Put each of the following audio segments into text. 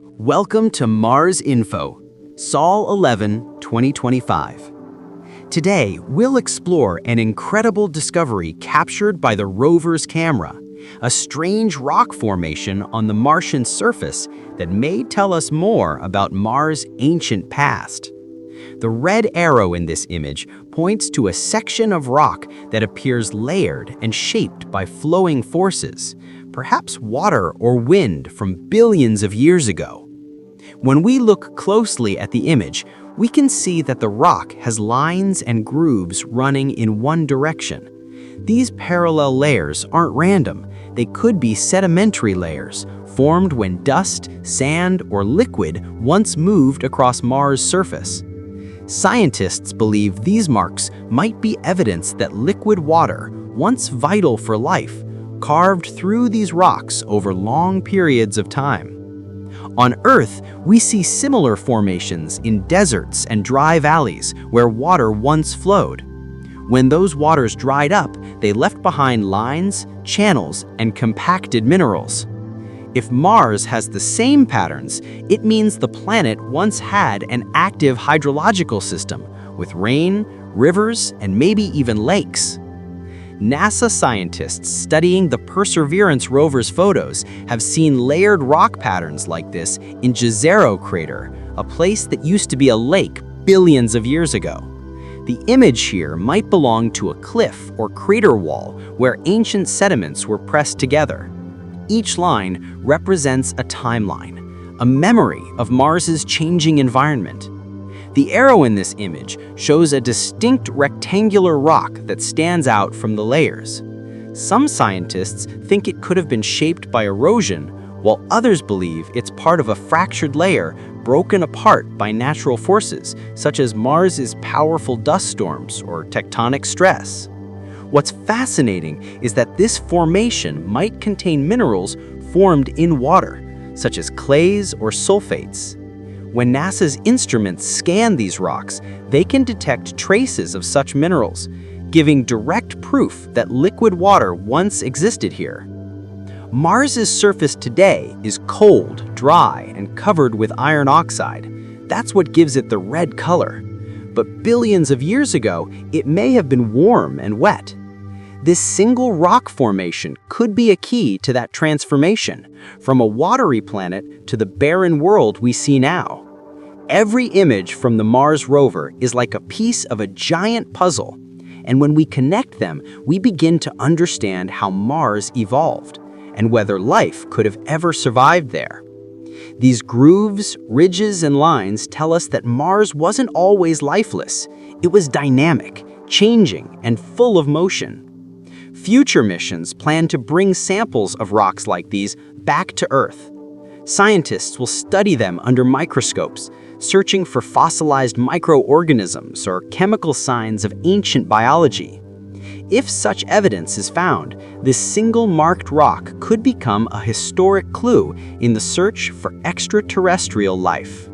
Welcome to Mars Info, Sol 11, 2025. Today, we'll explore an incredible discovery captured by the rover's camera, a strange rock formation on the Martian surface that may tell us more about Mars' ancient past. The red arrow in this image points to a section of rock that appears layered and shaped by flowing forces, perhaps water or wind from billions of years ago. When we look closely at the image, we can see that the rock has lines and grooves running in one direction. These parallel layers aren't random. They could be sedimentary layers, formed when dust, sand, or liquid once moved across Mars' surface. Scientists believe these marks might be evidence that liquid water, once vital for life, carved through these rocks over long periods of time. On Earth, we see similar formations in deserts and dry valleys where water once flowed. When those waters dried up, they left behind lines, channels, and compacted minerals. If Mars has the same patterns, it means the planet once had an active hydrological system with rain, rivers, and maybe even lakes. NASA scientists studying the Perseverance rover's photos have seen layered rock patterns like this in Jezero crater, a place that used to be a lake billions of years ago. The image here might belong to a cliff or crater wall where ancient sediments were pressed together. Each line represents a timeline, a memory of Mars's changing environment. The arrow in this image shows a distinct rectangular rock that stands out from the layers. Some scientists think it could have been shaped by erosion, while others believe it's part of a fractured layer broken apart by natural forces, such as Mars's powerful dust storms or tectonic stress. What's fascinating is that this formation might contain minerals formed in water, such as clays or sulfates. When NASA's instruments scan these rocks, they can detect traces of such minerals, giving direct proof that liquid water once existed here. Mars's surface today is cold, dry, and covered with iron oxide. That's what gives it the red color. But billions of years ago, it may have been warm and wet. This single rock formation could be a key to that transformation, from a watery planet to the barren world we see now. Every image from the Mars rover is like a piece of a giant puzzle, and when we connect them, we begin to understand how Mars evolved and whether life could have ever survived there. These grooves, ridges, and lines tell us that Mars wasn't always lifeless. It was dynamic, changing, and full of motion. Future missions plan to bring samples of rocks like these back to Earth. Scientists will study them under microscopes, searching for fossilized microorganisms or chemical signs of ancient biology. If such evidence is found, this single marked rock could become a historic clue in the search for extraterrestrial life.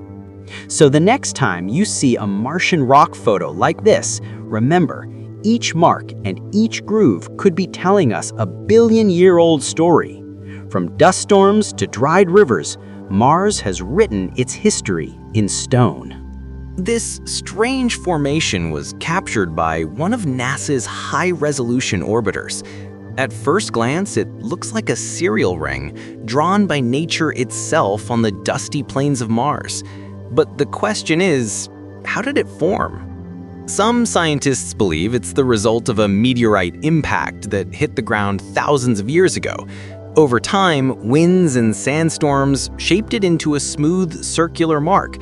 So the next time you see a Martian rock photo like this, remember, each mark and each groove could be telling us a billion-year-old story. From dust storms to dried rivers, Mars has written its history in stone. This strange formation was captured by one of NASA's high-resolution orbiters. At first glance, it looks like a serial ring drawn by nature itself on the dusty plains of Mars. But the question is, how did it form? Some scientists believe it's the result of a meteorite impact that hit the ground thousands of years ago. Over time, winds and sandstorms shaped it into a smooth, circular mark.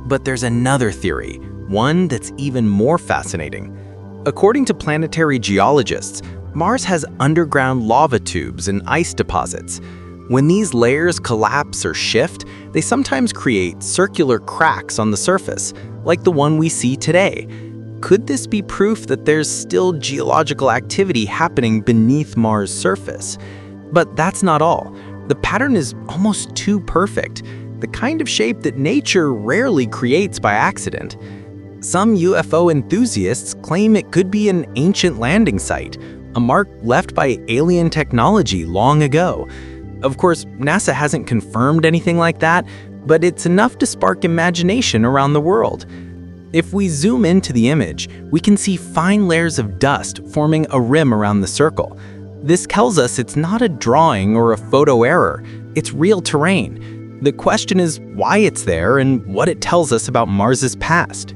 But there's another theory, one that's even more fascinating. According to planetary geologists, Mars has underground lava tubes and ice deposits. When these layers collapse or shift, they sometimes create circular cracks on the surface, like the one we see today. Could this be proof that there's still geological activity happening beneath Mars' surface? But that's not all. The pattern is almost too perfect, the kind of shape that nature rarely creates by accident. Some UFO enthusiasts claim it could be an ancient landing site, a mark left by alien technology long ago. Of course, NASA hasn't confirmed anything like that, but it's enough to spark imagination around the world. If we zoom into the image, we can see fine layers of dust forming a rim around the circle. This tells us it's not a drawing or a photo error, it's real terrain. The question is why it's there and what it tells us about Mars's past.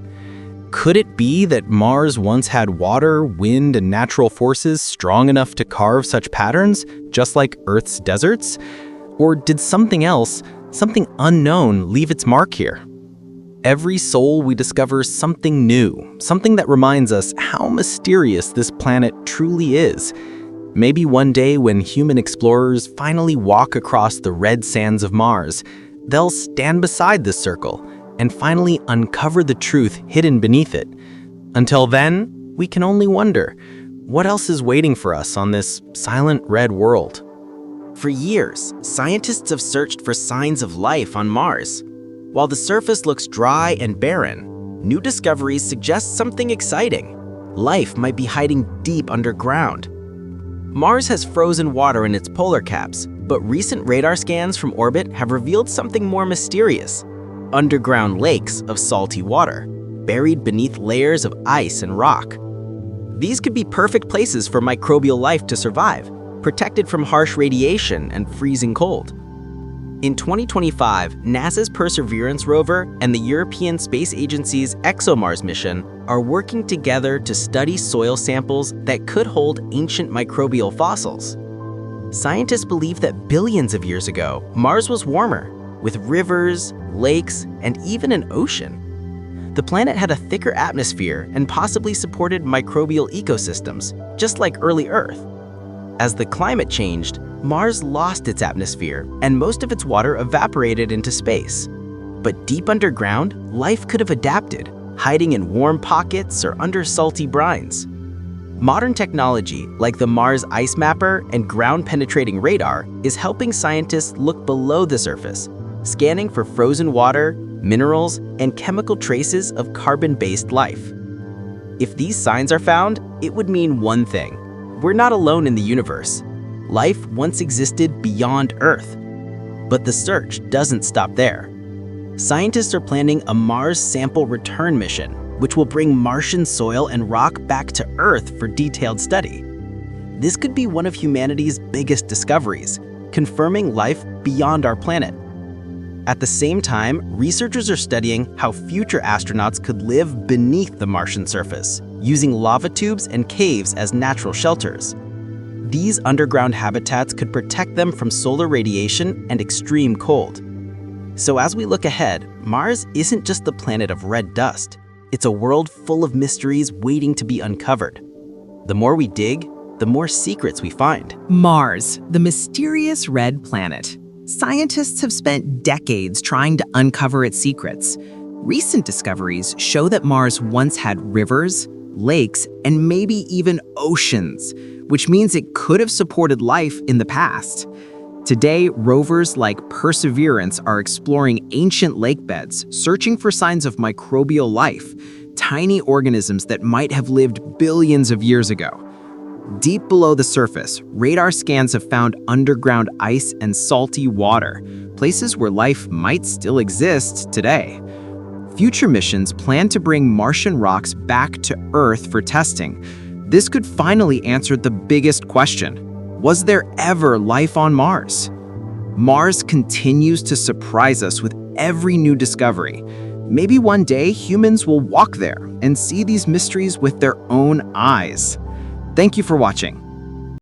Could it be that Mars once had water, wind, and natural forces strong enough to carve such patterns, just like Earth's deserts? Or did something else, something unknown, leave its mark here? Every sol we discover something new, something that reminds us how mysterious this planet truly is. Maybe one day when human explorers finally walk across the red sands of Mars, they'll stand beside this circle and finally uncover the truth hidden beneath it. Until then, we can only wonder, what else is waiting for us on this silent red world? For years, scientists have searched for signs of life on Mars. While the surface looks dry and barren, new discoveries suggest something exciting. Life might be hiding deep underground. Mars has frozen water in its polar caps, but recent radar scans from orbit have revealed something more mysterious. Underground lakes of salty water, buried beneath layers of ice and rock. These could be perfect places for microbial life to survive, protected from harsh radiation and freezing cold. In 2025, NASA's Perseverance rover and the European Space Agency's ExoMars mission are working together to study soil samples that could hold ancient microbial fossils. Scientists believe that billions of years ago, Mars was warmer, with rivers, lakes, and even an ocean. The planet had a thicker atmosphere and possibly supported microbial ecosystems, just like early Earth. As the climate changed, Mars lost its atmosphere and most of its water evaporated into space. But deep underground, life could have adapted, hiding in warm pockets or under salty brines. Modern technology, like the Mars Ice Mapper and ground-penetrating radar, is helping scientists look below the surface, scanning for frozen water, minerals, and chemical traces of carbon-based life. If these signs are found, it would mean one thing. We're not alone in the universe. Life once existed beyond Earth. But the search doesn't stop there. Scientists are planning a Mars sample return mission, which will bring Martian soil and rock back to Earth for detailed study. This could be one of humanity's biggest discoveries, confirming life beyond our planet. At the same time, researchers are studying how future astronauts could live beneath the Martian surface, using lava tubes and caves as natural shelters. These underground habitats could protect them from solar radiation and extreme cold. So as we look ahead, Mars isn't just the planet of red dust. It's a world full of mysteries waiting to be uncovered. The more we dig, the more secrets we find. Mars, the mysterious red planet. Scientists have spent decades trying to uncover its secrets. Recent discoveries show that Mars once had rivers, lakes, and maybe even oceans, which means it could have supported life in the past. Today, rovers like Perseverance are exploring ancient lake beds, searching for signs of microbial life, tiny organisms that might have lived billions of years ago. Deep below the surface, radar scans have found underground ice and salty water, places where life might still exist today. Future missions plan to bring Martian rocks back to Earth for testing. This could finally answer the biggest question: was there ever life on Mars? Mars continues to surprise us with every new discovery. Maybe one day humans will walk there and see these mysteries with their own eyes. Thank you for watching.